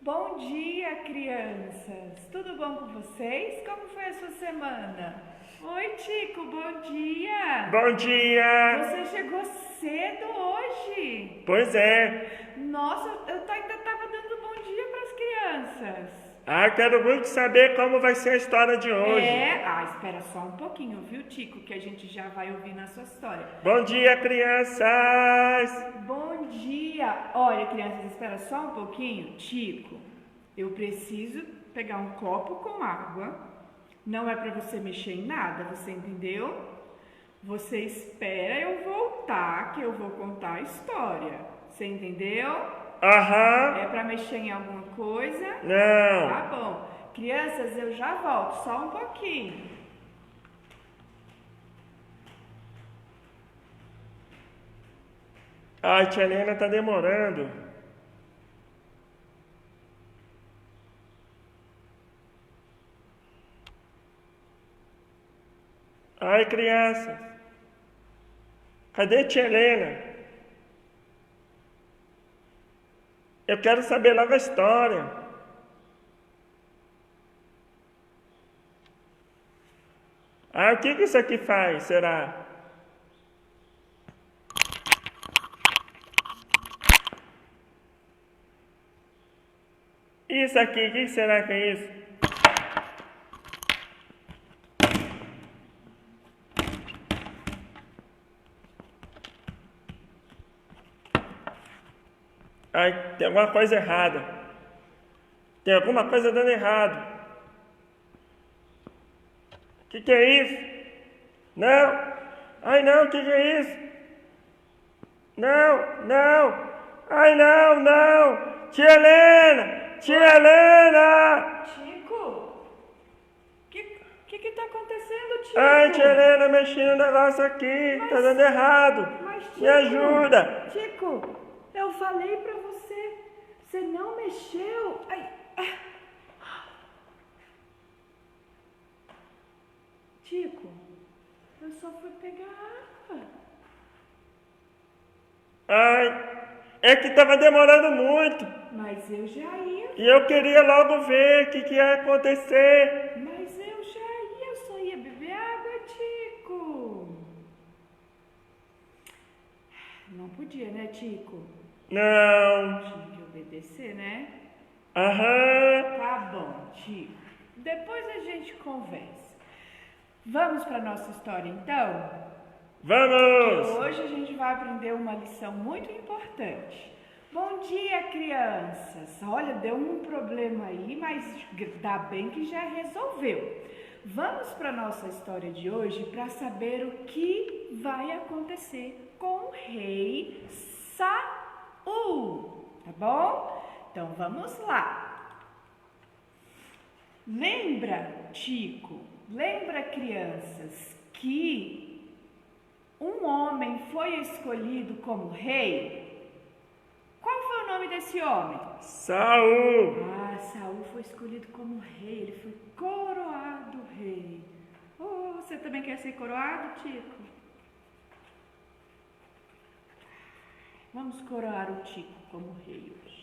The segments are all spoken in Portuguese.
Bom dia, crianças! Tudo bom com vocês? Como foi a sua semana? Oi, Tico, bom dia! Bom dia! Você chegou cedo hoje! Pois é. Nossa, eu ainda estava dando bom dia para as crianças. Quero muito saber como vai ser a história de hoje. Espera só um pouquinho, viu, Tico, que a gente já vai ouvir na sua história. Bom dia, crianças! Bom dia! Olha, crianças, espera só um pouquinho. Tico, eu preciso pegar um copo com água. Não é para você mexer em nada, você entendeu? Você espera eu voltar, que eu vou contar a história. Você entendeu? Aham. É para mexer em alguma coisa? Não. Tá bom. Crianças, eu já volto, só um pouquinho. Ai, tia Helena tá demorando. Ai, crianças. Cadê tia Helena? Eu quero saber logo a história. O que isso aqui faz, será? Isso aqui, o que será que é isso? Ai, tem alguma coisa errada. Tem alguma coisa dando errado. O que é isso? Não! Ai, não, o que é isso? Não, não! Ai, não, não! Tia Helena! Tia Helena! Tico, o que tá acontecendo, Tico? Ai, tia Helena, mexi no negócio aqui, tá dando errado. Tico, Me ajuda! Tico, eu falei pra você, você não mexeu. Tico, eu só fui pegar água. Ai, é que tava demorando muito. Mas eu já ia. E eu queria logo ver o que ia acontecer. Mas eu já ia, eu só ia beber água, Tico. Não podia, né, Tico? Não. Tinha que obedecer, né? Aham. Tá bom, Tico. Depois a gente conversa. Vamos para nossa história, então? Vamos! Hoje a gente vai aprender uma lição muito importante. Bom dia, crianças! Olha, deu um problema aí, mas dá bem que já resolveu. Vamos para nossa história de hoje para saber o que vai acontecer com o rei Saul, tá bom? Então vamos lá. Lembra, Tico? Lembra, crianças, que um homem foi escolhido como rei? Qual foi o nome desse homem? Saul! Saul foi escolhido como rei, ele foi coroado rei. Você também quer ser coroado, Tico? Vamos coroar o Tico como rei hoje.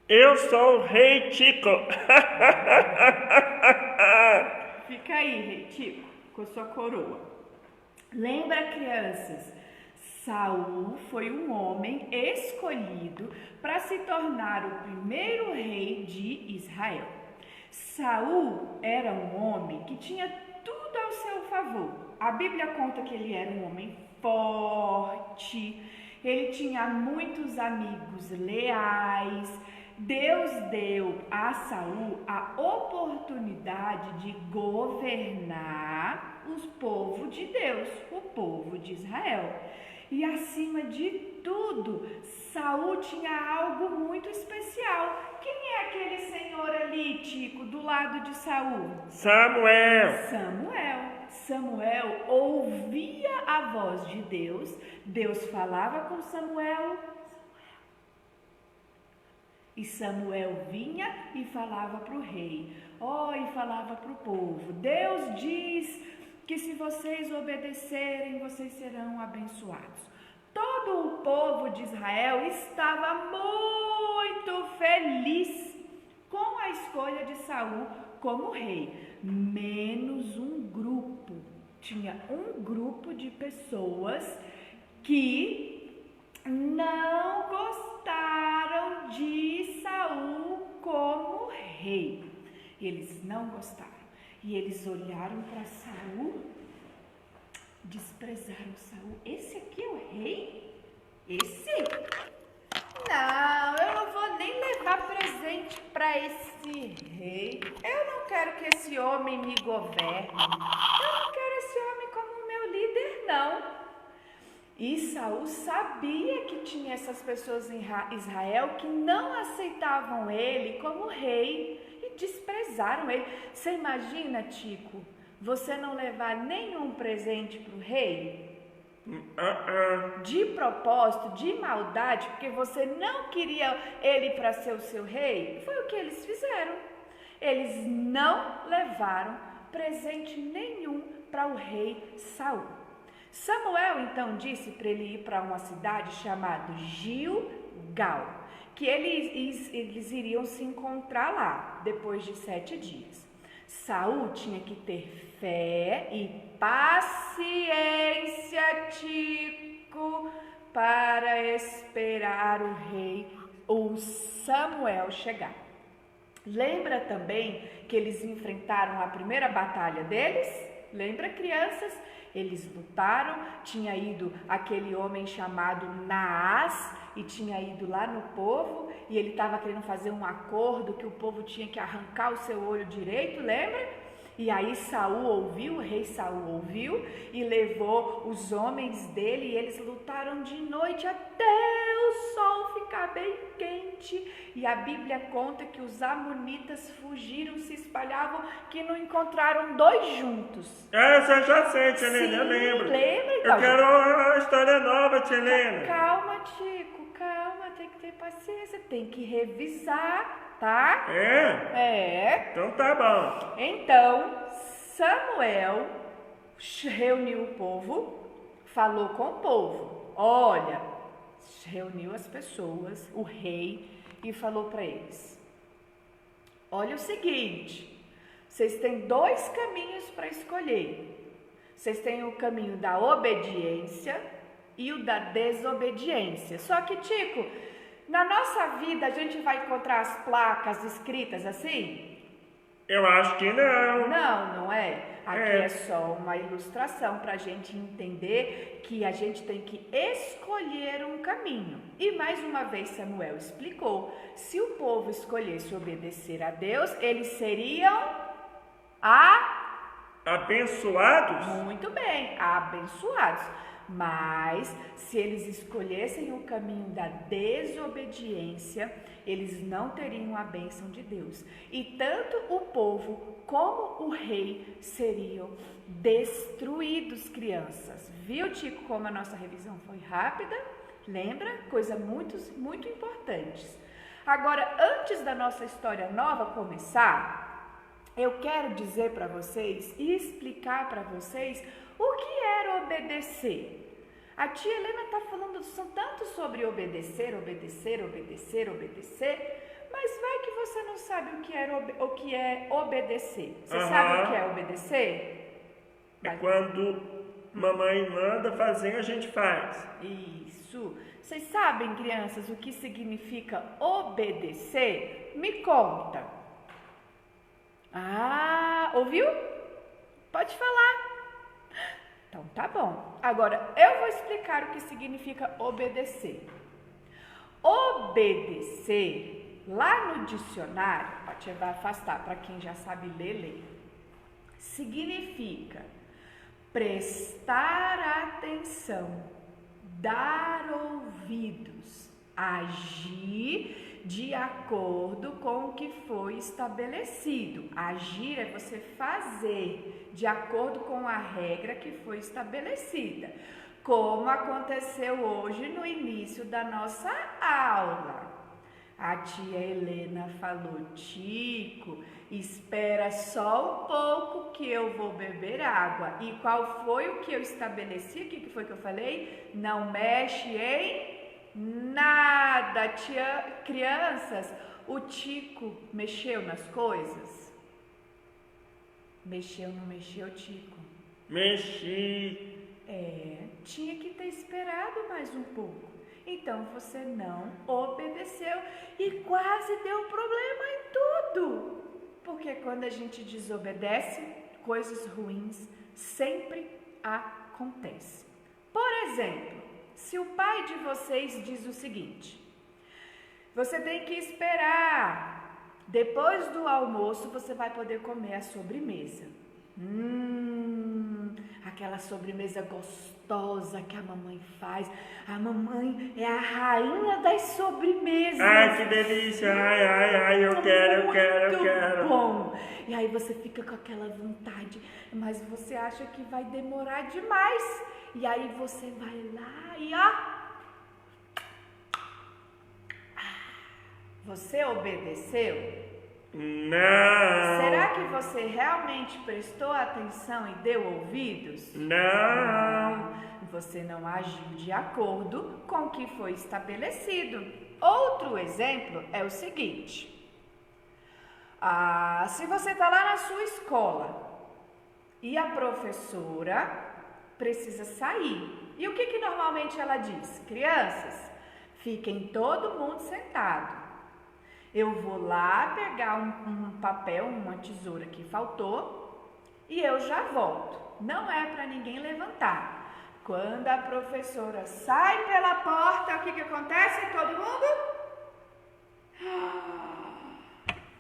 Eu sou o rei Tico! Fica aí, rei Tico, com sua coroa. Lembra, crianças? Saul foi um homem escolhido para se tornar o primeiro rei de Israel. Saul era um homem que tinha tudo ao seu favor. A Bíblia conta que ele era um homem forte, ele tinha muitos amigos leais. Deus deu a Saul a oportunidade de governar os povos de Deus, o povo de Israel. E acima de tudo, Saul tinha algo muito especial. Quem é aquele senhor ali, Tico, do lado de Saul? Samuel! Samuel ouvia a voz de Deus, Deus falava com Samuel, e Samuel vinha e falava para o rei, e falava para o povo. Deus diz que se vocês obedecerem, vocês serão abençoados. Todo o povo de Israel estava muito muito feliz com a escolha de Saul como rei, menos um grupo. Tinha um grupo de pessoas que não gostaram de Saul como rei. Eles não gostaram. E eles olharam para Saul, desprezaram Saul. Esse aqui é o rei? Esse? Não, eu não vou nem levar presente para esse rei. Eu não quero que esse homem me governe. Eu não quero esse homem como meu líder, não. E Saul sabia que tinha essas pessoas em Israel que não aceitavam ele como rei e desprezaram ele. Você imagina, Tico, você não levar nenhum presente para o rei? De propósito, de maldade, porque você não queria ele para ser o seu rei? Foi o que eles fizeram. Eles não levaram presente nenhum para o rei Saul. Samuel então disse para ele ir para uma cidade chamada Gilgal, que eles iriam se encontrar lá depois de 7 dias. Saul tinha que ter fé e paciência, Tico, para esperar o rei, o Samuel, chegar. Lembra também que eles enfrentaram a primeira batalha deles? Lembra, crianças? Eles lutaram, tinha ido aquele homem chamado Naás e tinha ido lá no povo e ele estava querendo fazer um acordo que o povo tinha que arrancar o seu olho direito, lembra? E aí Saul ouviu, o rei Saul ouviu e levou os homens dele e eles lutaram de noite até o sol ficar bem quente. E a Bíblia conta que os amonitas fugiram, se espalhavam, que não encontraram 2 juntos. Essa eu já sei, tia Helena, eu lembro. Lembra? Então, eu quero uma história nova, tia Helena. Calma, Tico, calma, tem que ter paciência, tem que revisar. Tá? É? Então tá bom. Então, Samuel reuniu o povo, falou com o povo. Olha, reuniu as pessoas, o rei, e falou para eles: olha o seguinte, vocês têm 2 caminhos para escolher. Vocês têm o caminho da obediência e o da desobediência. Só que, Tico, na nossa vida, a gente vai encontrar as placas escritas assim? Eu acho que não. Não é? Aqui é só uma ilustração para a gente entender que a gente tem que escolher um caminho. E mais uma vez Samuel explicou, se o povo escolhesse obedecer a Deus, eles seriam abençoados? Muito bem, abençoados. Mas se eles escolhessem o caminho da desobediência, eles não teriam a bênção de Deus. E tanto o povo como o rei seriam destruídos, crianças. Viu, Tico, como a nossa revisão foi rápida? Lembra? Coisas muito importantes. Agora, antes da nossa história nova começar, eu quero dizer para vocês e explicar para vocês o que era obedecer. A tia Helena está falando tanto sobre obedecer, mas vai que você não sabe o que é obedecer. Você sabe o que é obedecer? É quando mamãe manda fazer, a gente faz. Isso. Vocês sabem, crianças, o que significa obedecer? Me conta. Ouviu? Pode falar. Então, tá bom. Agora, eu vou explicar o que significa obedecer. Obedecer, lá no dicionário, a tia vai afastar para quem já sabe ler, significa prestar atenção, dar ouvidos, agir de acordo com o que foi estabelecido. Agir é você fazer de acordo com a regra que foi estabelecida, como aconteceu hoje no início da nossa aula. A tia Helena falou: Tico, espera só um pouco que eu vou beber água. E qual foi o que eu estabeleci? O que foi que eu falei? Não mexe em nada. nada, crianças. O Tico mexeu nas coisas? Mexeu, não mexeu, Tico? Mexi. Tinha que ter esperado mais um pouco. Então você não obedeceu e quase deu problema em tudo. Porque quando a gente desobedece, coisas ruins sempre acontecem. Por exemplo, se o pai de vocês diz o seguinte: você tem que esperar, depois do almoço você vai poder comer a sobremesa. Aquela sobremesa gostosa que a mamãe faz. A mamãe é a rainha das sobremesas. Ai, que delícia. Ai, eu quero. Muito bom. E aí você fica com aquela vontade, mas você acha que vai demorar demais. E aí você vai lá e você obedeceu? Não. Será que você realmente prestou atenção e deu ouvidos? Não. Você não agiu de acordo com o que foi estabelecido. Outro exemplo é o seguinte: se você está lá na sua escola e a professora precisa sair, e o que normalmente ela diz? Crianças, fiquem todo mundo sentado. Eu vou lá pegar um papel, uma tesoura que faltou e eu já volto. Não é para ninguém levantar. Quando a professora sai pela porta, o que acontece? Todo mundo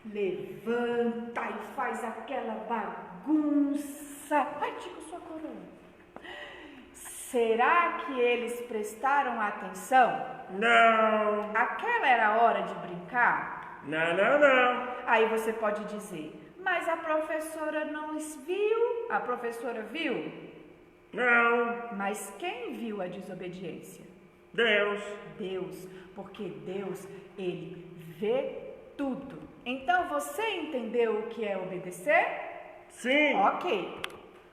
levanta e faz aquela bagunça. Ai, Tico, sua coroa. Será que eles prestaram atenção? Não. Aquela era a hora de brincar? Não. Aí você pode dizer, mas a professora não viu? A professora viu? Não. Mas quem viu a desobediência? Deus, porque Deus, ele vê tudo. Então você entendeu o que é obedecer? Sim. Ok.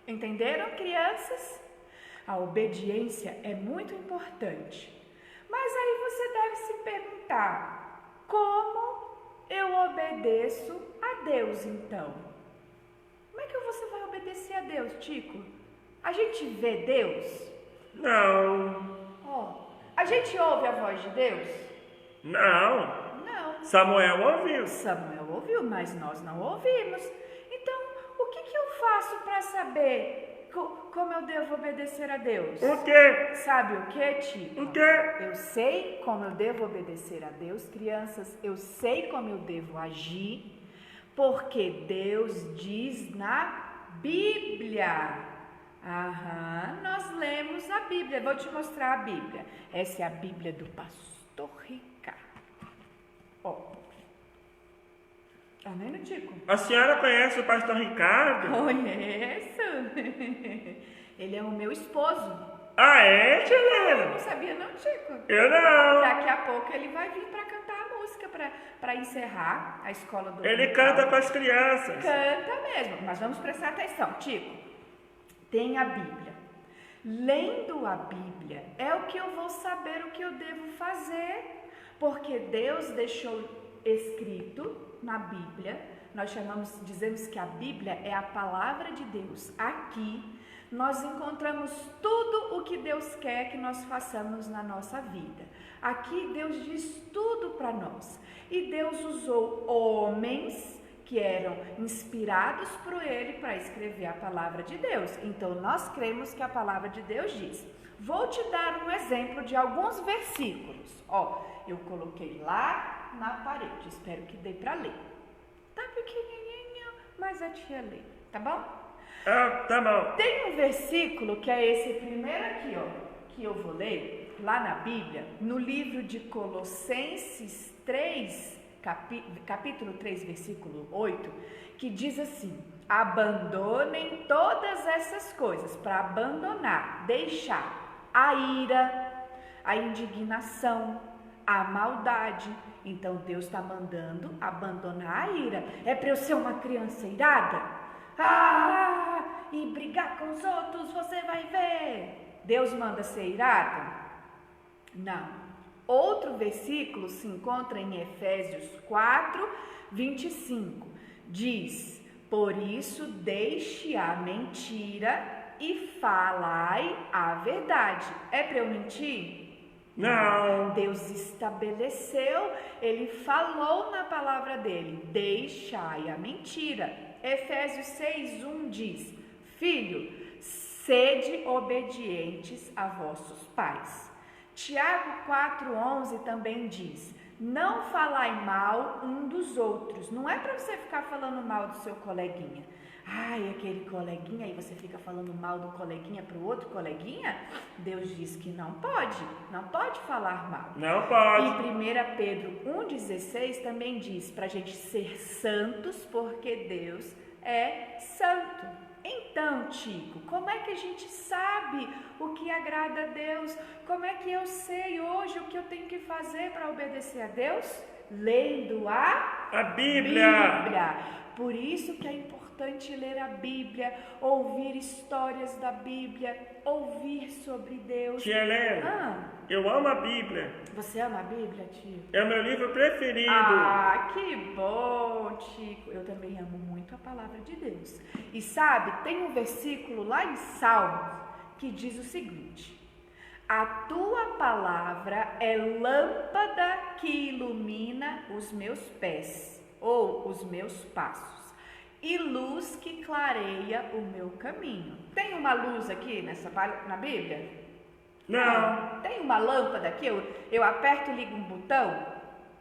Entenderam, crianças? A obediência é muito importante. Mas aí você deve se perguntar, como eu obedeço a Deus então? Como é que você vai obedecer a Deus, Tico? A gente vê Deus? Não. A gente ouve a voz de Deus? Não. Samuel ouviu, mas nós não ouvimos. Então, o que eu faço para saber como eu devo obedecer a Deus? O quê? Sabe o que, Tico? O quê? Eu sei como eu devo obedecer a Deus, crianças. Eu sei como eu devo agir, porque Deus diz na Bíblia. Nós lemos a Bíblia. Vou te mostrar a Bíblia. Essa é a Bíblia do pastor Ricardo. Tá vendo, Tico? A senhora conhece o pastor Ricardo? Conheço. Ele é o meu esposo. Ah, é, tia Eu Helena? não sabia não, Tico. Eu não. Daqui a pouco ele vai vir para cantar a música, para encerrar a escola do Ele Natal. canta com as crianças. Canta mesmo, mas vamos prestar atenção, Tico. Tem a Bíblia. Lendo a Bíblia é o que eu vou saber o que eu devo fazer, porque Deus deixou escrito na Bíblia. Nós dizemos que a Bíblia é a palavra de Deus. Aqui nós encontramos tudo o que Deus quer que nós façamos na nossa vida. Aqui Deus diz tudo para nós. E Deus usou homens que eram inspirados por Ele para escrever a palavra de Deus. Então nós cremos que a palavra de Deus diz. Vou te dar um exemplo de alguns versículos. Eu coloquei lá na parede. Espero que dê para ler. Tá pequenininho, mas a tia lê. Tá bom? Tá bom. Tem um versículo que é esse primeiro aqui, que eu vou ler lá na Bíblia, no livro de Colossenses 3, capítulo 3, versículo 8, que diz assim: abandonem todas essas coisas. Para abandonar, deixar a ira, a indignação, a maldade. Então Deus está mandando abandonar a ira. É para eu ser uma criança irada? E brigar com os outros, você vai ver. Deus manda ser irado? Não. Outro versículo se encontra em Efésios 4, 25. Diz: por isso deixe a mentira e falai a verdade. É para eu mentir? Não. Deus estabeleceu, Ele falou na palavra dele: deixai a mentira. Efésios 6:1 diz: filho, sede obedientes a vossos pais. Tiago 4:11 também diz: não falai mal um dos outros. Não é para você ficar falando mal do seu coleguinha. Ai, aquele coleguinha, aí você fica falando mal do coleguinha para o outro coleguinha. Deus diz que não pode falar mal. Não pode. E 1 Pedro 1,16 também diz para a gente ser santos, porque Deus é santo. Então, Tico, como é que a gente sabe o que agrada a Deus? Como é que eu sei hoje o que eu tenho que fazer para obedecer a Deus? Lendo a Bíblia. Por isso que é importante ler a Bíblia, ouvir histórias da Bíblia, ouvir sobre Deus. Tia Helena, eu amo a Bíblia. Você ama a Bíblia, Tico? É o meu livro preferido. Ah, que bom, Tico. Eu também amo muito a palavra de Deus. E sabe, tem um versículo lá em Salmos que diz o seguinte: a tua palavra é lâmpada que ilumina os meus pés, ou os meus passos, e luz que clareia o meu caminho. Tem uma luz aqui na Bíblia? Não. Tem uma lâmpada aqui? Eu aperto e ligo um botão?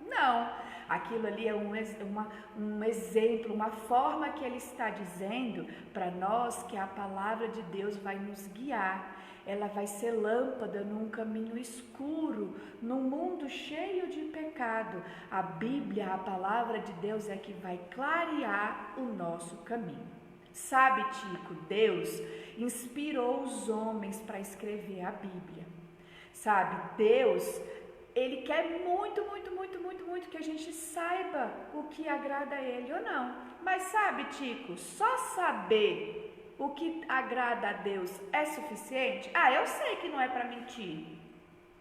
Não. Aquilo ali é um exemplo, uma forma que ele está dizendo para nós que a palavra de Deus vai nos guiar. Ela vai ser lâmpada num caminho escuro, num mundo cheio de pecado. A Bíblia, a palavra de Deus, é que vai clarear o nosso caminho. Sabe, Tico, Deus inspirou os homens para escrever a Bíblia. Sabe, Deus, Ele quer muito que a gente saiba o que agrada a Ele ou não. Mas sabe, Tico, só saber o que agrada a Deus é suficiente? Ah, eu sei que não é para mentir.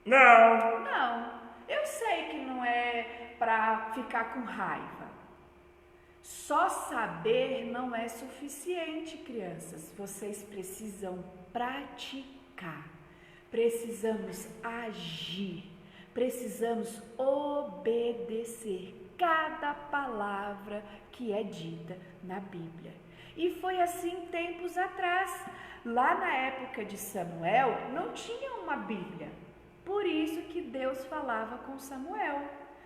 Não, eu sei que não é para ficar com raiva. Só saber não é suficiente, crianças. Vocês precisam praticar. Precisamos agir. Precisamos obedecer cada palavra que é dita na Bíblia. E foi assim tempos atrás. Lá na época de Samuel, não tinha uma Bíblia. Por isso que Deus falava com Samuel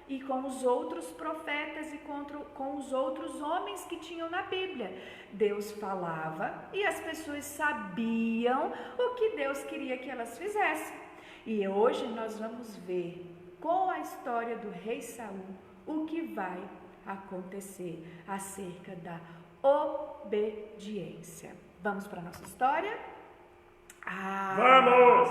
e com os outros profetas e com os outros homens que tinham na Bíblia. Deus falava e as pessoas sabiam o que Deus queria que elas fizessem. E hoje nós vamos ver com a história do rei Saul o que vai acontecer acerca da obediência. Vamos para a nossa história? Vamos!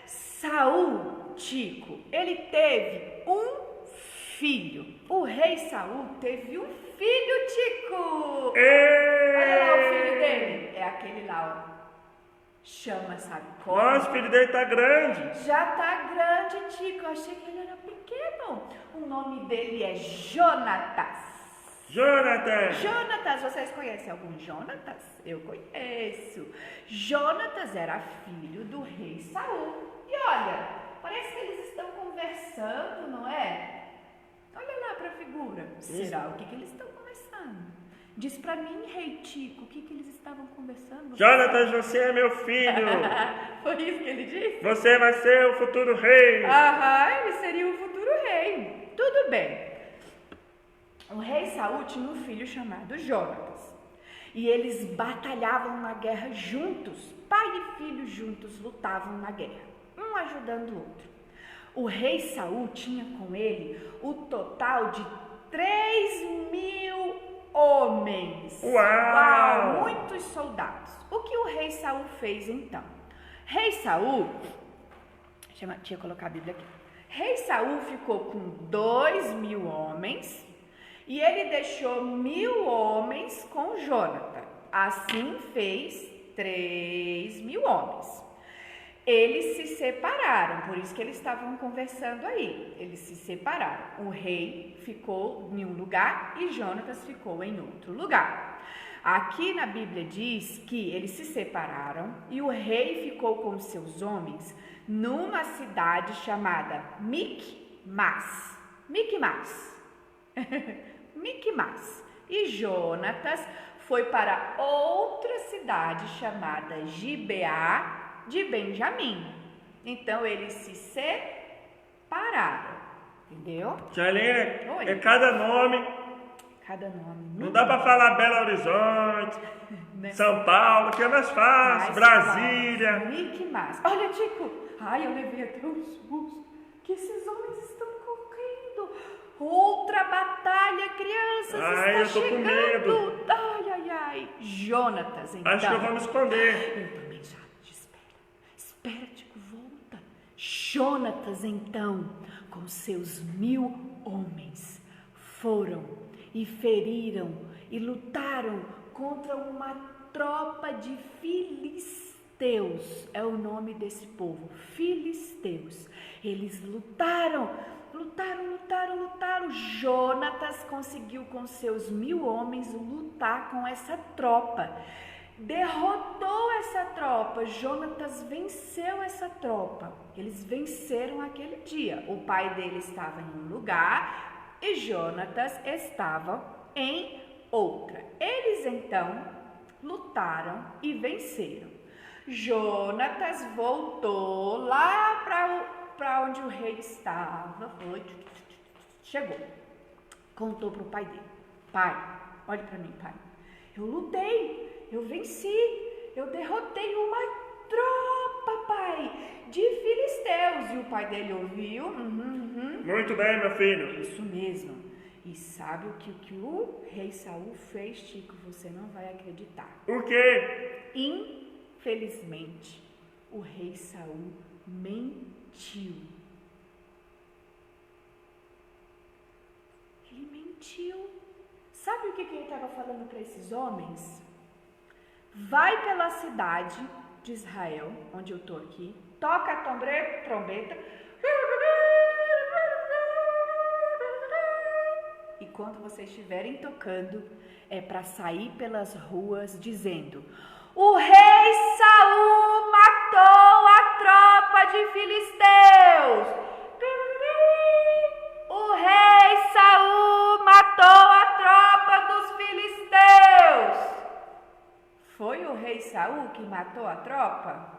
Saul, Tico, ele teve um filho. O rei Saul teve um filho, Tico. Olha lá o filho dele. É aquele lá, ó. Chama, sabe como? Nossa, o filho dele tá grande. Já tá grande, Tico. Eu achei que ele era pequeno. O nome dele é Jonatas. Jonatas, vocês conhecem algum Jonatas? Eu conheço. Jonatas era filho do rei Saul. E olha, parece que eles estão conversando, não é? Olha lá para a figura. Será o que eles estão conversando? Diz para mim, rei Tico, o que eles estavam conversando? Jonatas, você é meu filho. Foi isso que ele disse? Você vai ser o futuro rei. Ele seria o futuro rei. Tudo bem. O rei Saul tinha um filho chamado Jonatas. E eles batalhavam na guerra juntos. Pai e filho juntos lutavam na guerra, um ajudando o outro. O rei Saul tinha com ele o total de 3.000 homens. Uau! Muitos soldados. O que o rei Saul fez então? Rei Saul, deixa eu colocar a Bíblia aqui. Rei Saul ficou com 2.000 homens e ele deixou 1.000 homens com Jonatas. Assim fez 3.000 homens. Eles se separaram, por isso que eles estavam conversando aí. Eles se separaram. O rei ficou em um lugar e Jonatas ficou em outro lugar. Aqui na Bíblia diz que eles se separaram e o rei ficou com os seus homens numa cidade chamada Micmas. Micmas. E Jonatas foi para outra cidade chamada Gibeá de Benjamim. Então eles se separaram, entendeu? Tia Helena, Oi. é cada nome. Não dá para falar Belo Horizonte, Né? São Paulo, que é mais fácil, Brasília. Micmas. Olha, Tico. Ai, eu levei até um susto. Que esses homens estão correndo. Outra batalha, crianças, Ai, está eu tô com chegando. medo. Ai. Jonatas, então. Acho que eu vou me esconder. Eu também já. Espera, Tico, volta. Jonatas, então, com seus 1000 homens, foram e feriram e lutaram contra uma tropa de filisteus. É o nome desse povo, filisteus. Eles lutaram. Jonatas conseguiu com seus 1000 homens lutar com essa tropa. Derrotou essa tropa. Jonatas venceu essa tropa. Eles venceram aquele dia. O pai dele estava em um lugar e Jonatas estava em outra. Eles então lutaram e venceram. Jonatas voltou lá para onde o rei estava. Chegou. Contou para o pai dele. Pai, olha para mim, pai. Eu lutei, eu venci, eu derrotei uma tropa, pai, de filisteus. E o pai dele ouviu. Muito bem, meu filho. Isso mesmo. E sabe o que o rei Saul fez, Chico? Você não vai acreditar. O quê? Infelizmente, o rei Saul mentiu. Ele mentiu. Sabe o que ele estava falando para esses homens? Vai pela cidade de Israel, onde eu estou aqui, toca a trombeta, e quando vocês estiverem tocando, é para sair pelas ruas dizendo: o rei Saul matou a tropa de filisteus. O rei Saul matou a tropa dos filisteus. Foi o rei Saul que matou a tropa?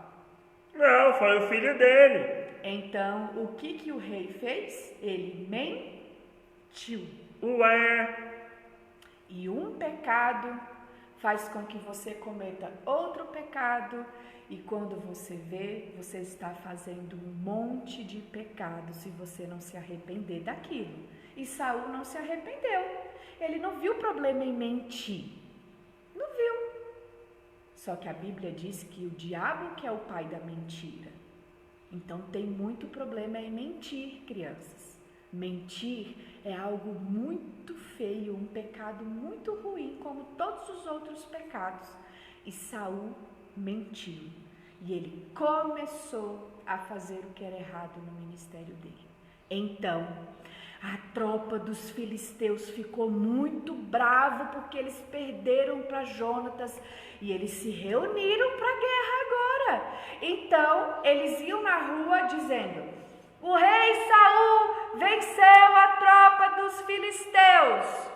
Não, foi o filho dele. Então, o que o rei fez? Ele mentiu. Ué. E um pecado faz com que você cometa outro pecado. E quando você vê, você está fazendo um monte de pecados se você não se arrepender daquilo. E Saul não se arrependeu. Ele não viu problema em mentir. Não viu. Só que a Bíblia diz que o diabo que é o pai da mentira. Então tem muito problema em mentir, crianças. Mentir é algo muito feio, um pecado muito ruim, como todos os outros pecados. E Saul mentiu. E ele começou a fazer o que era errado no ministério dele. Então, a tropa dos filisteus ficou muito bravo porque eles perderam para Jonatas e eles se reuniram para a guerra agora. Então, eles iam na rua dizendo: o rei Saul venceu a tropa dos filisteus.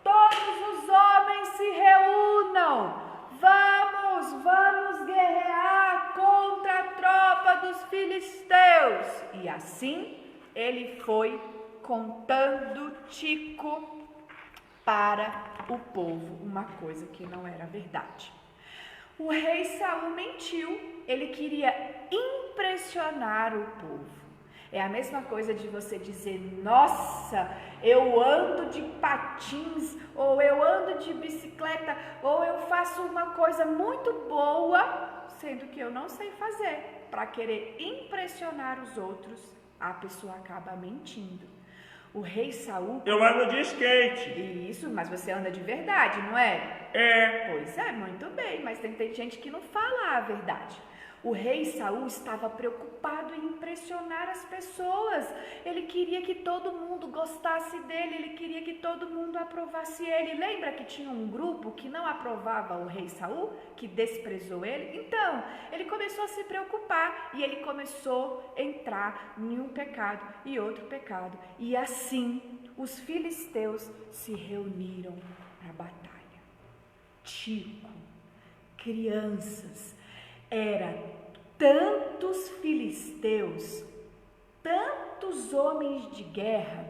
Todos os homens se reúnam. Vamos guerrear contra a tropa dos filisteus. E assim ele foi contando, Tico, para o povo uma coisa que não era verdade. O rei Saul mentiu, ele queria impressionar o povo. É a mesma coisa de você dizer: nossa, eu ando de patins, ou eu ando de bicicleta, ou eu faço uma coisa muito boa, sendo que eu não sei fazer. Para querer impressionar os outros, a pessoa acaba mentindo. O rei Saul... Eu ando de skate. Isso, mas você anda de verdade, não é? É. Pois é, muito bem, mas tem gente que não fala a verdade. O rei Saul estava preocupado em impressionar as pessoas. Ele queria que todo mundo gostasse dele, ele queria que todo mundo aprovasse ele. Lembra que tinha um grupo que não aprovava o rei Saul, que desprezou ele? Então, ele começou a se preocupar e ele começou a entrar em um pecado e outro pecado. E assim, os filisteus se reuniram para a batalha. Tico, crianças, tantos filisteus, tantos homens de guerra,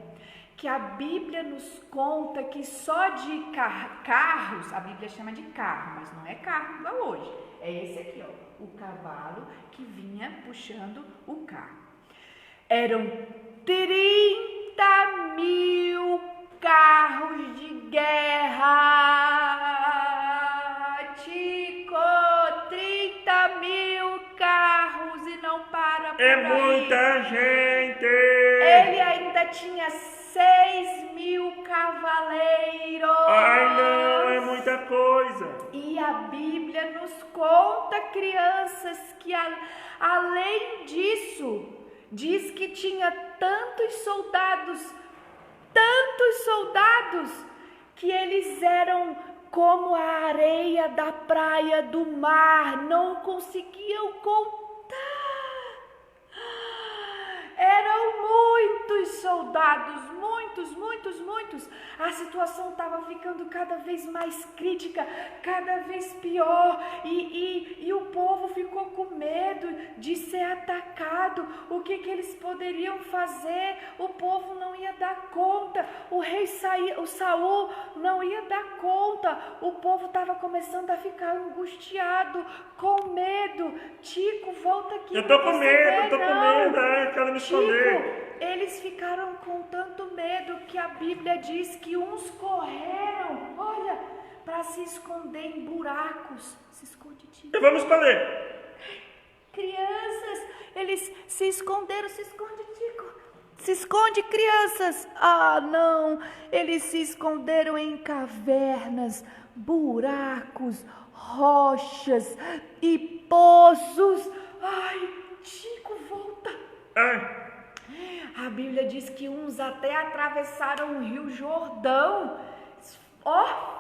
que a Bíblia nos conta que só de carros, a Bíblia chama de carro, mas não é carro igual hoje, é esse aqui, ó, o cavalo que vinha puxando o carro. Eram 30.000 carros de guerra. Tico, 30.000 carros e não para por aí. É muita gente. Ele ainda tinha 6.000 cavaleiros. Ai não, é muita coisa. E a Bíblia nos conta, crianças, que além disso, diz que tinha tantos soldados, que eles eram como a areia da praia do mar, não conseguiam contar. Eram muitos soldados, muitos. A situação estava ficando cada vez mais crítica, cada vez pior, e o povo ficou com medo de ser atacado. O que eles poderiam fazer? O povo não ia dar conta, o Saul não ia dar conta, o povo estava começando a ficar angustiado, com medo. Tico, volta aqui. Eu tô com medo, quero me esconder. Eles ficaram com tanto medo que a Bíblia diz que uns correram, olha, para se esconder em buracos. Se esconde, Tico. E vamos esconder. Crianças, eles se esconderam, se esconde, Tico. Se esconde, crianças. Ah, não, eles se esconderam em cavernas, buracos, rochas e poços. Ai, Tico, volta. Ai. A Bíblia diz que uns até atravessaram o Rio Jordão.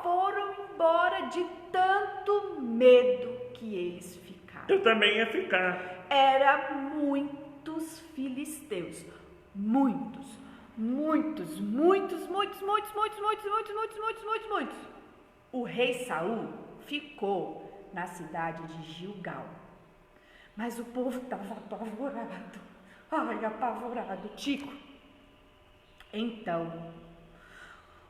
Foram embora de tanto medo que eles ficaram. Eu também ia ficar. Era muitos filisteus. Muitos. O rei Saul ficou na cidade de Gilgal. Mas o povo estava apavorado. Ai, apavorado, Tico. Então,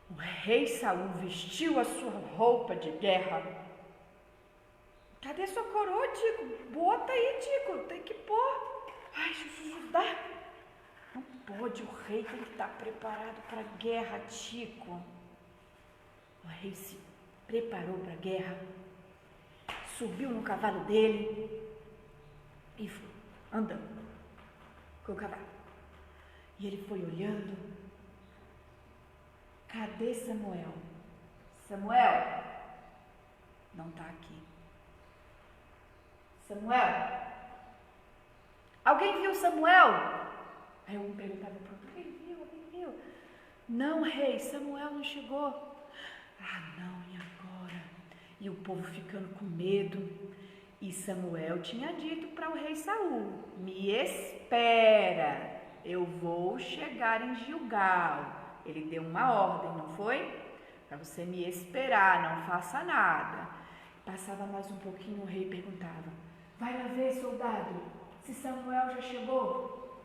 o rei Saul vestiu a sua roupa de guerra. Cadê sua coroa, Tico? Bota aí, Tico, tem que pôr. Ai, deixa eu ajudar. Não pode, o rei tem que estar preparado para a guerra, Tico. O rei se preparou para a guerra, subiu no cavalo dele e foi andando com o cavalo. E ele foi olhando. Cadê Samuel? Samuel não está aqui. Samuel? Alguém viu Samuel? Aí um perguntava para o outro: alguém viu? Não, rei, Samuel não chegou. Ah, não, e agora? E o povo ficando com medo. E Samuel tinha dito para o rei Saul: me espera, eu vou chegar em Gilgal. Ele deu uma ordem, não foi? Para você me esperar, não faça nada. Passava mais um pouquinho, o rei perguntava: vai lá ver, soldado, se Samuel já chegou.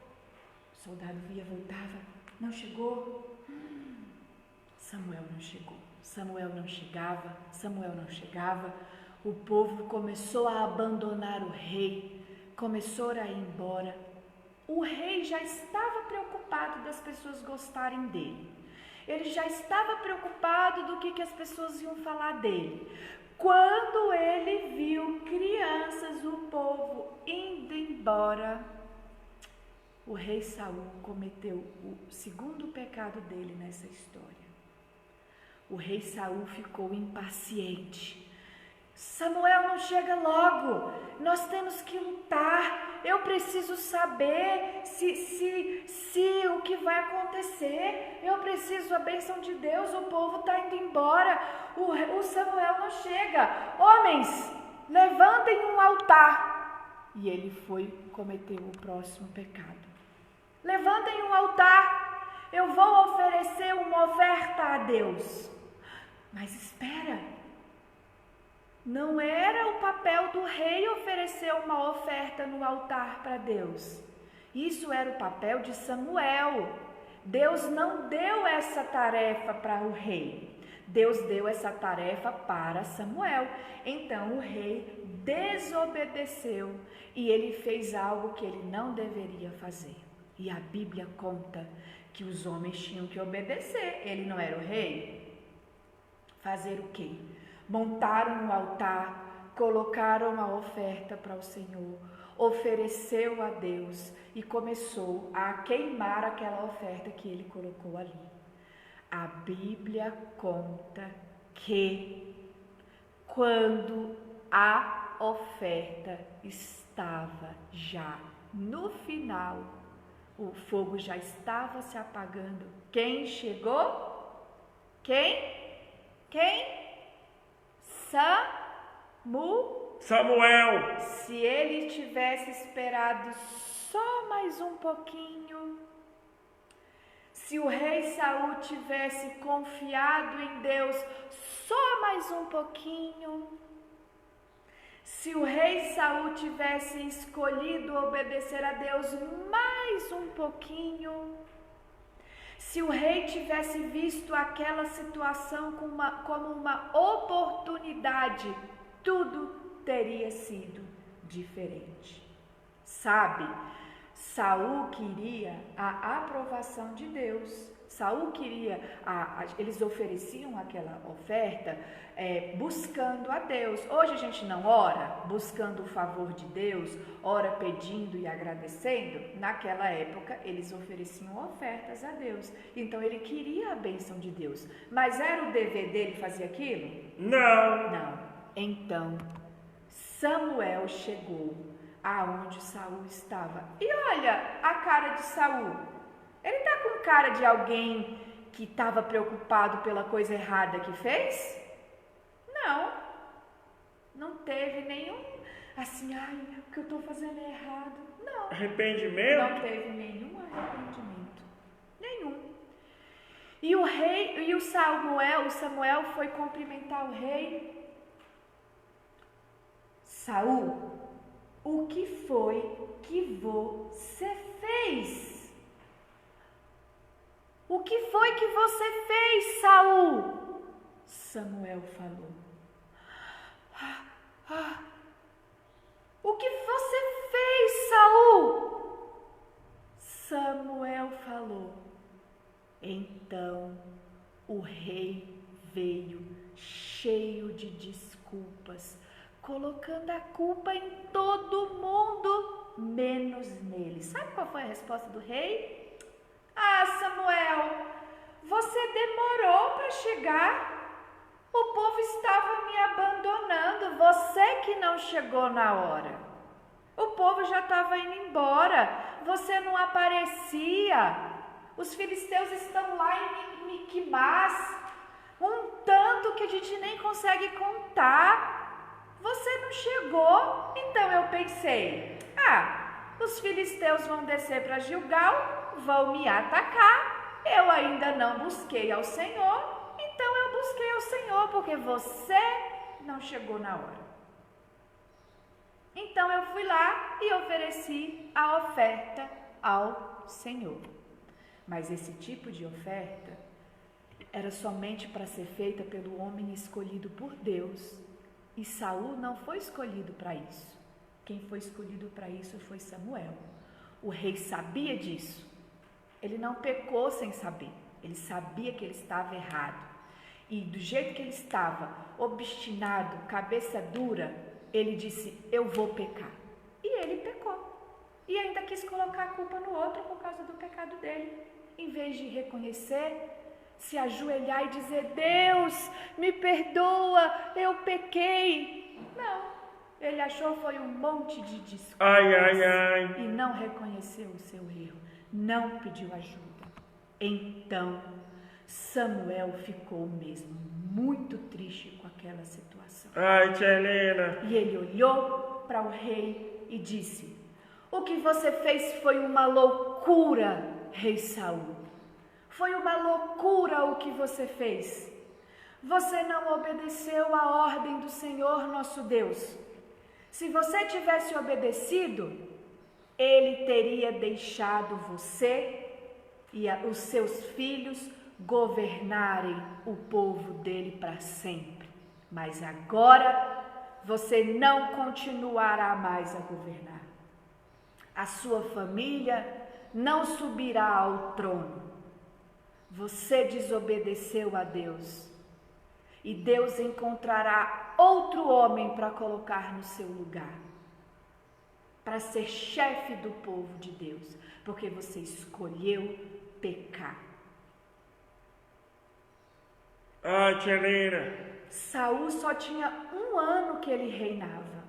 O soldado via, voltava: não chegou. Samuel não chegou. Samuel não chegava. O povo começou a abandonar o rei, começou a ir embora. O rei já estava preocupado das pessoas gostarem dele. Ele já estava preocupado do que as pessoas iam falar dele. Quando ele viu crianças, o povo indo embora, o rei Saul cometeu o segundo pecado dele nessa história. O rei Saul ficou impaciente. Samuel, não chega logo, nós temos que lutar, eu preciso saber se o que vai acontecer, eu preciso a bênção de Deus, o povo está indo embora, o Samuel não chega, homens, levantem um altar. E ele foi cometer o próximo pecado. Levantem um altar, eu vou oferecer uma oferta a Deus. Mas espera, não era o papel do rei oferecer uma oferta no altar para Deus. Isso era o papel de Samuel. Deus não deu essa tarefa para o rei. Deus deu essa tarefa para Samuel. Então o rei desobedeceu e ele fez algo que ele não deveria fazer. E a Bíblia conta que os homens tinham que obedecer. Ele não era o rei. Fazer o quê? Montaram um altar, colocaram a oferta para o Senhor, ofereceu a Deus e começou a queimar aquela oferta que ele colocou ali. A Bíblia conta que quando a oferta estava já no final, o fogo já estava se apagando. Quem chegou? Quem? Samuel. Se ele tivesse esperado só mais um pouquinho, se o rei Saul tivesse confiado em Deus só mais um pouquinho, se o rei Saul tivesse escolhido obedecer a Deus mais um pouquinho, se o rei tivesse visto aquela situação como uma oportunidade, tudo teria sido diferente. Sabe, Saul queria a aprovação de Deus. Saul queria, eles ofereciam aquela oferta buscando a Deus. Hoje a gente não ora buscando o favor de Deus, ora pedindo e agradecendo. Naquela época eles ofereciam ofertas a Deus. Então ele queria a bênção de Deus. Mas era o dever dele fazer aquilo? Não. Então Samuel chegou aonde Saul estava. E olha a cara de Saul. Ele está com cara de alguém que estava preocupado pela coisa errada que fez? Não teve nenhum, assim, o que eu estou fazendo é errado. Não. Arrependimento? Não teve nenhum arrependimento. Nenhum. E o rei, e o Samuel foi cumprimentar o rei. Saul, o que foi que você fez? O que foi que você fez, Saul? Samuel falou. O que você fez, Saul? Samuel falou. Então o rei veio cheio de desculpas, colocando a culpa em todo mundo, menos nele. Sabe qual foi a resposta do rei? Samuel, você demorou para chegar. O povo estava me abandonando, você que não chegou na hora. O povo já estava indo embora, você não aparecia. Os filisteus estão lá em Miquimás, um tanto que a gente nem consegue contar. Você não chegou, então eu pensei, os filisteus vão descer para Gilgal, vão me atacar, eu ainda não busquei ao Senhor, então eu busquei ao Senhor, porque você não chegou na hora. Então eu fui lá e ofereci a oferta ao Senhor. Mas esse tipo de oferta era somente para ser feita pelo homem escolhido por Deus. E Saul não foi escolhido para isso. Quem foi escolhido para isso foi Samuel. O rei sabia disso. Ele não pecou sem saber. Ele sabia que ele estava errado. E do jeito que ele estava, obstinado, cabeça dura, ele disse, eu vou pecar. E ele pecou. E ainda quis colocar a culpa no outro por causa do pecado dele. Em vez de reconhecer, se ajoelhar e dizer, Deus, me perdoa, eu pequei. Não, ele achou foi um monte de desculpas. Ai, ai, ai. E não reconheceu o seu erro, não pediu ajuda. Então, Samuel ficou mesmo muito triste com aquela situação. Ai, tia Helena. E ele olhou para o rei e disse: o que você fez foi uma loucura, rei Saul. Foi uma loucura o que você fez. Você não obedeceu à ordem do Senhor nosso Deus. Se você tivesse obedecido, ele teria deixado você e os seus filhos governarem o povo dele para sempre. Mas agora você não continuará mais a governar. A sua família não subirá ao trono. Você desobedeceu a Deus. E Deus encontrará outro homem para colocar no seu lugar, para ser chefe do povo de Deus, porque você escolheu pecar. Ai, tia Helena. Saul só tinha 1 ano que ele reinava,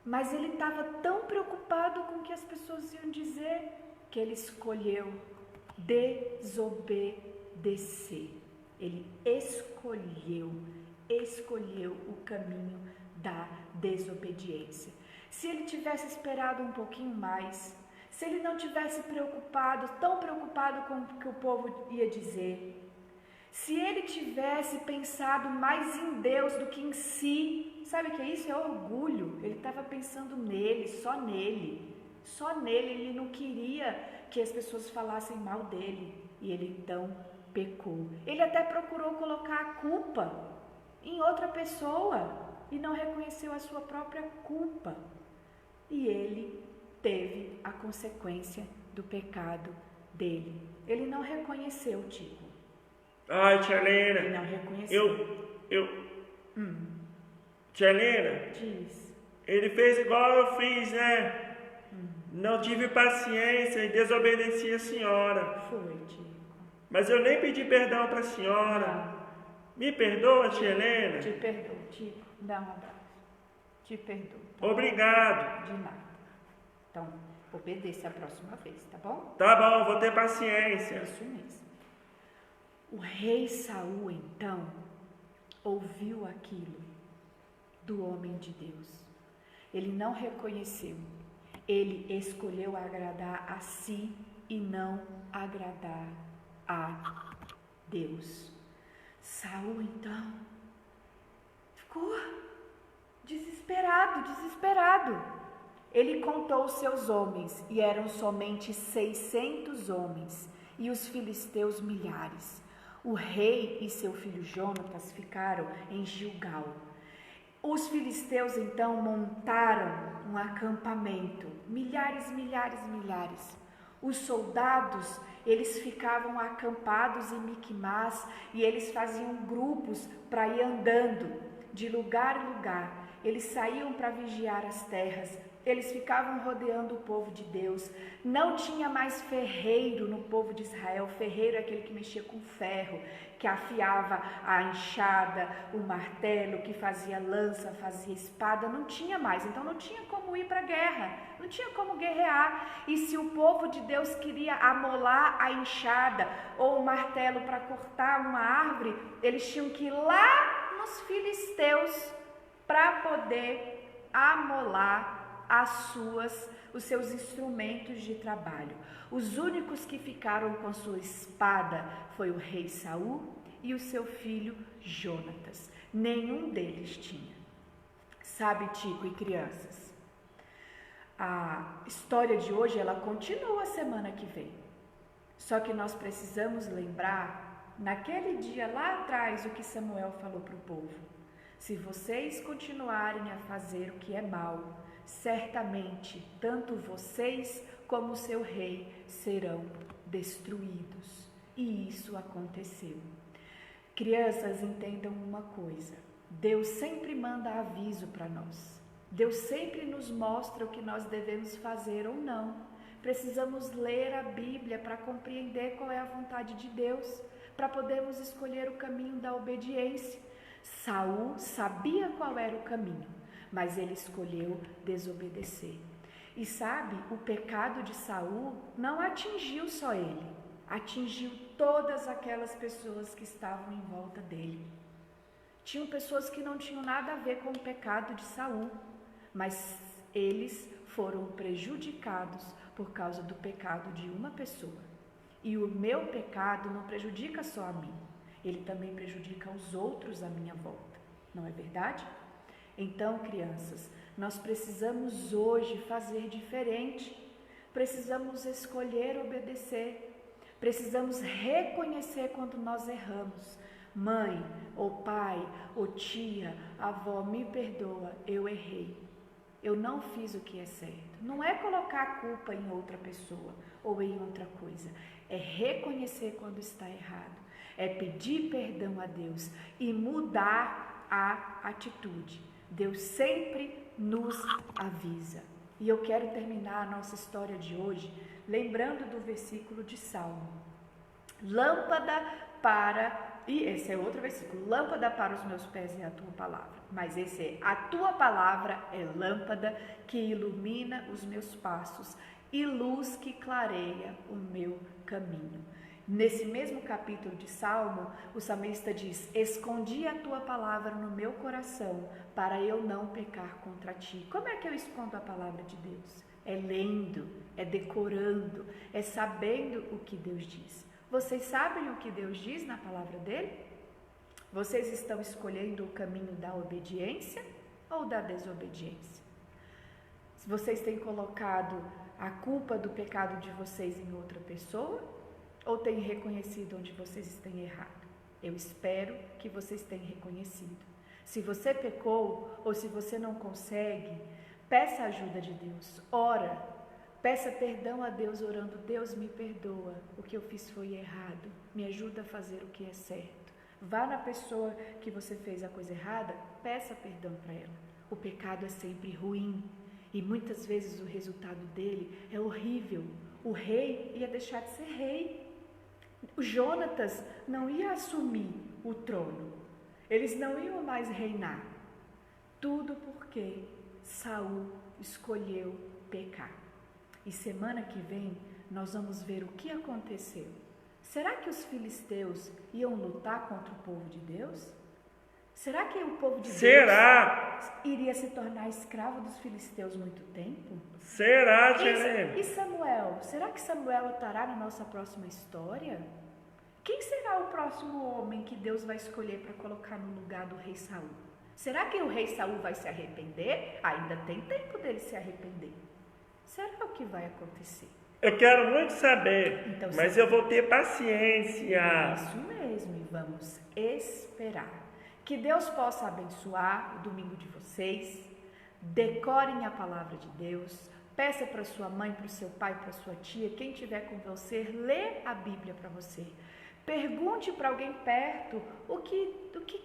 mas ele estava tão preocupado com o que as pessoas iam dizer, que ele escolheu desobedecer. Ele escolheu o caminho da desobediência. Se ele tivesse esperado um pouquinho mais, se ele não tivesse tão preocupado com o que o povo ia dizer, se ele tivesse pensado mais em Deus do que em si, sabe o que é isso? É orgulho. Ele estava pensando nele, só nele. Ele não queria que as pessoas falassem mal dele. E ele então pecou. Ele até procurou colocar a culpa em outra pessoa e não reconheceu a sua própria culpa. E ele teve a consequência do pecado dele. Ele não reconheceu, Tico. Ai, tia Helena. Ele não reconheceu. Tia Helena. Diz. Ele fez igual eu fiz, né? Não tive paciência e desobedeci a senhora. Foi, Tico. Mas eu nem pedi perdão para a senhora. Me perdoa, tia Helena? Te perdoo, Tico. Dá um abraço. Te perdoo. Tá Obrigado. bom? De nada. Então, obedeça a próxima vez, tá bom? Tá bom, vou ter paciência. Isso mesmo. O rei Saul, então, ouviu aquilo do homem de Deus. Ele não reconheceu. Ele escolheu agradar a si e não agradar a Deus. Saul, então, ficou desesperado. Ele contou os seus homens, e eram somente 600 homens, e os filisteus milhares. O rei e seu filho Jonatas ficaram em Gilgal. Os filisteus então montaram um acampamento, milhares. Os soldados, eles ficavam acampados em Miquimás e eles faziam grupos para ir andando de lugar em lugar. Eles saíam para vigiar as terras, eles ficavam rodeando o povo de Deus. Não tinha mais ferreiro no povo de Israel. Ferreiro é aquele que mexia com ferro, que afiava a enxada, o martelo, que fazia lança, fazia espada. Não tinha mais, então não tinha como ir para a guerra, não tinha como guerrear. E se o povo de Deus queria amolar a enxada ou o martelo para cortar uma árvore, eles tinham que ir lá nos filisteus para poder amolar os seus instrumentos de trabalho. Os únicos que ficaram com sua espada foi o rei Saul e o seu filho Jonatas. Nenhum deles tinha. Sabe, Tico e crianças, a história de hoje ela continua semana que vem. Só que nós precisamos lembrar, naquele dia lá atrás, o que Samuel falou para o povo. Se vocês continuarem a fazer o que é mal, certamente tanto vocês como o seu rei serão destruídos. E isso aconteceu. Crianças, entendam uma coisa. Deus sempre manda aviso para nós. Deus sempre nos mostra o que nós devemos fazer ou não. Precisamos ler a Bíblia para compreender qual é a vontade de Deus, para podermos escolher o caminho da obediência. Saul sabia qual era o caminho, mas ele escolheu desobedecer. E sabe, o pecado de Saul não atingiu só ele, atingiu todas aquelas pessoas que estavam em volta dele. Tinham pessoas que não tinham nada a ver com o pecado de Saul, mas eles foram prejudicados por causa do pecado de uma pessoa. E o meu pecado não prejudica só a mim, ele também prejudica os outros à minha volta, não é verdade? Então, crianças, nós precisamos hoje fazer diferente, precisamos escolher obedecer, precisamos reconhecer quando nós erramos. Mãe, ou pai, ou tia, avó, me perdoa, eu errei. Eu não fiz o que é certo. Não é colocar a culpa em outra pessoa ou em outra coisa. É reconhecer quando está errado. É pedir perdão a Deus e mudar a atitude. Deus sempre nos avisa. E eu quero terminar a nossa história de hoje lembrando do versículo de Salmo. Lâmpada para... E esse é outro versículo. Lâmpada para os meus pés é a tua palavra. Mas esse é: a tua palavra é lâmpada que ilumina os meus passos e luz que clareia o meu caminho. Nesse mesmo capítulo de Salmo, o salmista diz: escondi a tua palavra no meu coração para eu não pecar contra ti. Como é que eu escondo a palavra de Deus? É lendo, é decorando, é sabendo o que Deus diz. Vocês sabem o que Deus diz na palavra dele? Vocês estão escolhendo o caminho da obediência ou da desobediência? Se vocês têm colocado a culpa do pecado de vocês em outra pessoa ou têm reconhecido onde vocês têm errado? Eu espero que vocês tenham reconhecido. Se você pecou ou se você não consegue, peça a ajuda de Deus, ora. Peça perdão a Deus orando: Deus, me perdoa, o que eu fiz foi errado, me ajuda a fazer o que é certo. Vá na pessoa que você fez a coisa errada, peça perdão para ela. O pecado é sempre ruim e muitas vezes o resultado dele é horrível. O rei ia deixar de ser rei. O Jonatas não ia assumir o trono, eles não iam mais reinar. Tudo porque Saul escolheu pecar. E semana que vem nós vamos ver o que aconteceu. Será que os filisteus iam lutar contra o povo de Deus? Será que o povo de Deus iria se tornar escravo dos filisteus muito tempo? Será, Helena? E Samuel? Será que Samuel estará na nossa próxima história? Quem será o próximo homem que Deus vai escolher para colocar no lugar do rei Saul? Será que o rei Saul vai se arrepender? Ainda tem tempo dele se arrepender. Será o que vai acontecer? Eu quero muito saber, então, mas eu vou ter paciência. Isso mesmo, e vamos esperar. Que Deus possa abençoar o domingo de vocês. Decorem a palavra de Deus. Peça para sua mãe, para o seu pai, para sua tia, quem estiver com você, lê a Bíblia para você. Pergunte para alguém perto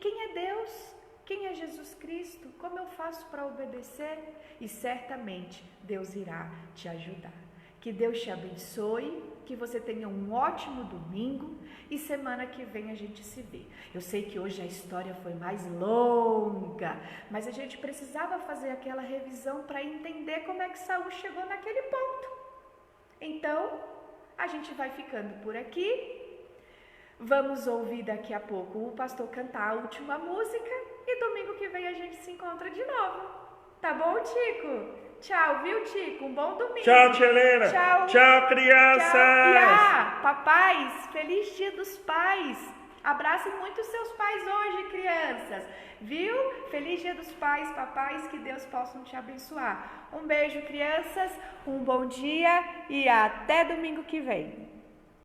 quem é Deus. Quem é Jesus Cristo? Como eu faço para obedecer? E certamente Deus irá te ajudar. Que Deus te abençoe, que você tenha um ótimo domingo e semana que vem a gente se vê. Eu sei que hoje a história foi mais longa, mas a gente precisava fazer aquela revisão para entender como é que Saul chegou naquele ponto. Então, a gente vai ficando por aqui. Vamos ouvir daqui a pouco o pastor cantar a última música e domingo que vem a gente se encontra de novo. Tá bom, Tico? Tchau, viu, Tico? Um bom domingo. Tchau, tia Helena. Tchau. Tchau, crianças. Tchau. Papais, feliz dia dos pais. Abracem muito seus pais hoje, crianças. Viu? Feliz dia dos pais, papais, que Deus possa te abençoar. Um beijo, crianças. Um bom dia e até domingo que vem.